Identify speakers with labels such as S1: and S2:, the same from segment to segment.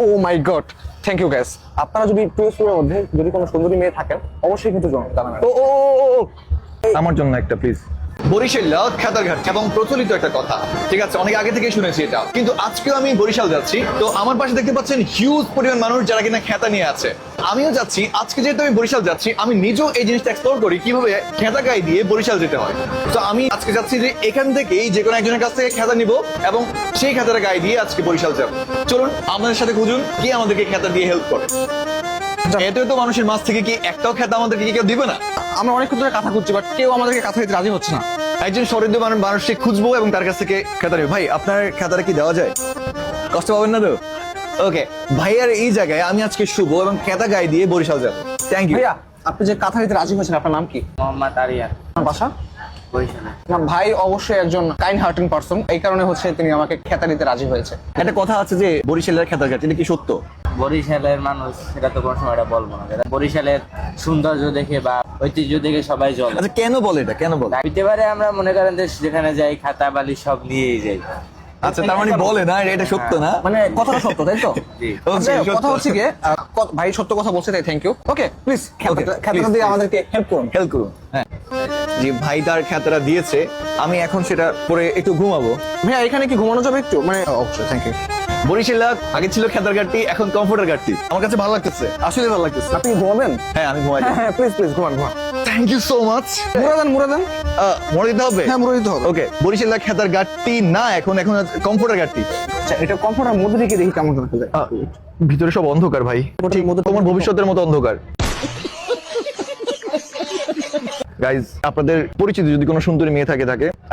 S1: O my God, thank you guys. আপনারা যদি পিরোজপুরের মধ্যে যদি কোনো সুন্দরী মেয়ে থাকেন অবশ্যই কিন্তু জানাবেন।
S2: ও ও ও, ও, আমার জন্য একটা প্লিজ। বরিশাল খেতারঘাট এবং প্রচলিত একটা কথা, ঠিক আছে, অনেক আগে থেকে শুনেছি এটা, কিন্তু আজকেও আমি বরিশাল যাচ্ছি। তো আমার পাশে দেখতে পাচ্ছেন হিউজ পরিমাণ মানুষ যারা কিনা খেতা নিয়ে আছে। আমিও যাচ্ছি, আজকে যেহেতু আমি বরিশাল যাচ্ছি, আমি নিজেও এই জিনিসটা এক্সপ্লোর করি কিভাবে খেতা গায়ে দিয়ে বরিশাল যেতে হয়। তো আমি আজকে যাচ্ছি যে এখান থেকেই যে কোনো একজনের কাছ থেকে খেতা নিব এবং সেই খেতার গায়ে দিয়ে আজকে বরিশাল যাব। চলুন আমাদের সাথে খুঁজুন কে আমাদেরকে খেতা দিয়ে হেল্প করে। এতেও তো মানুষের মাছ থেকে কি একটাও খেতা আমাদেরকে কি কেউ দিবে না?
S1: আমরা অনেক ধরে কথা খুঁজছি, বাট কেউ আমাদেরকে কথা দিতে রাজি হচ্ছে না।
S2: একজন সহৃদয় মানুষকে খুঁজবো এবং তার কাছ থেকে খেতা নেবো। ভাই, আপনার খেতাটা কি দেওয়া যায়? কষ্ট পাবেন না তো? ওকে ভাইয়ার এই জায়গায় আমি আজকে শুভ এবং খেতা গায়ে দিয়ে বরিশাল যাবো। Thank you.
S1: ভাইয়া, আপনি যে কথা দিতে রাজি হয়েছেন, আপনার নাম কি?
S3: মোহাম্মদ আরিয়ান,
S1: আপনার বাসা?
S3: বরিশালে।
S1: না, ভাই অবশ্যই একজন কাইন্ড হার্টিং পারসন, এই কারণে হচ্ছে তিনি আমাকে খেতা দিতে রাজি হয়েছে।
S2: একটা কথা আছে যে বরিশালের খেতার ঘাট, এটা কি সত্য?
S3: বরিশালের মানুষ সেটা তো কোনো সময় এটা বলবো না, যারা বরিশালের সৌন্দর্য দেখে বা ঐতিহ্য দেখে সবাই জল।
S2: আচ্ছা, কেন বলে এটা, কেন বলে?
S3: হইতে পারে আমরা মনে করেন যে যেখানে যাই খাতা বালি সব নিয়েই যাই।
S2: আচ্ছা, তার মানে বলে না এটা সত্য না?
S1: মানে কথাটা সত্য, তাই তো?
S3: জি।
S1: আচ্ছা,
S2: সত্য।
S1: কথা হচ্ছে কি, ভাই সত্য কথা বলছে, তাই থ্যাংক ইউ। ওকে প্লিজ খেতাটা দিয়ে
S2: please.
S1: আমাদেরকে হেল্প করুন।
S2: হেল্প করুন। হ্যাঁ, যে ভাই তার খেতাটা দিয়েছে, আমি এখন সেটা পরে একটু ঘুমাবো।
S1: ভাইয়া, এখানে কি ঘুমানো যাবে একটু? মানে অবশ্যই, থ্যাংক ইউ।
S2: বরিশাল আগে ছিল খেতার ঘাটটি, এখন কমফোর্টার ঘাটটি। আমার কাছে ভালো লাগতেছে, আসলে ভালো লাগতেছে।
S1: আপনি ঘুমাবেন?
S2: হ্যাঁ, আমি ঘুমাই।
S1: হ্যাঁ হ্যাঁ, প্লিজ প্লিজ ঘুমান ঘুমান।
S2: Thank you so much.
S1: মুরাদান
S2: মরে দিতে হবে?
S1: হ্যাঁ, মুড়ে দিতে হবে।
S2: ওকে, বরিশাল খেতার ঘাটটি না, এখন এখন কমফোর্টার ঘাটটি।
S1: আচ্ছা, এটা কমফোর্টার মধ্যে রেখে দেখি কেমন দেখা যায়।
S2: ভিতরে সব অন্ধকার ভাই, ঠিক তোমার ভবিষ্যতের মতো অন্ধকার। গাইজ, আপনাদের পরিচিত যদি কোনো সুন্দরী মেয়ে থাকে,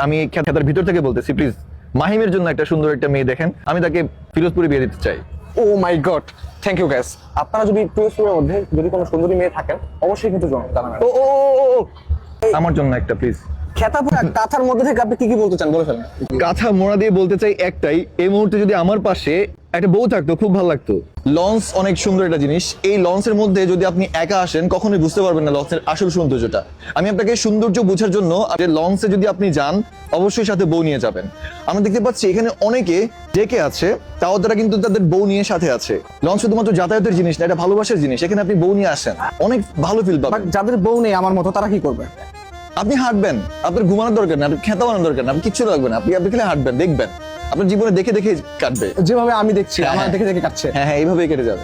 S2: আমি খেতার ভিতর থেকে বলতেছি, প্লিজ মাহিমের জন্য একটা সুন্দর একটা মেয়ে দেখেন, আমি তাকে ফিরোজপুরে বিয়ে দিতে চাই।
S1: ও my God, thank you guys. আপনারা যদি পিরোজপুরের মধ্যে যদি কোনো সুন্দরী মেয়ে থাকেন অবশ্যই কিন্তু জানাবেন।
S2: ও ও ও, ও, আমার জন্য একটা প্লিজ।
S1: খেতাপুরা কাঁথার মধ্যে থেকে আপনি কি কি বলতে চান, বলে ফেলেন।
S2: কাঁথা মোড়া দিয়ে বলতে চাই একটাই, এই মুহূর্তে যদি আমার পাশে একটা বউ থাকতো খুব ভালো লাগতো। লঞ্চ অনেক সুন্দর একটা জিনিস, এই লঞ্চের মধ্যে যদি আপনি একা আসেন কখনোই বুঝতে পারবেন না লঞ্চের আসল সৌন্দর্যটা। আমি আপনাকে সৌন্দর্য বোঝার জন্য, যে লঞ্চে যদি আপনি যান অবশ্যই সাথে বউ নিয়ে যাবেন। আমরা দেখতে পাচ্ছি এখানে অনেকে ডেকে আছে, তাও তারা কিন্তু তাদের বউ নিয়ে সাথে আছে। লঞ্চ শুধুমাত্র যাতায়াতের জিনিস না, এটা ভালোবাসার জিনিস। এখানে আপনি বউ নিয়ে আসেন, অনেক ভালো ফিল
S1: বাট
S2: পাবেন।
S1: যাদের বউ নেই আমার মতো, তারা কি করবে?
S2: আপনি হাঁটবেন, আপনার ঘুমানোর দরকার না, আপনি খেতা বানানোর দরকার না, আপনি কিচ্ছু লাগবে না, আপনি খালি হাঁটবেন, দেখবেন আপনার জীবনে দেখে দেখে কাটবে।
S1: যেভাবে আমি দেখছি
S2: হ্যাঁ,
S1: আমার
S2: হ্যাঁ।
S1: দেখে দেখে কাটছে।
S2: হ্যাঁ হ্যাঁ, এইভাবেই কেটে যাবে।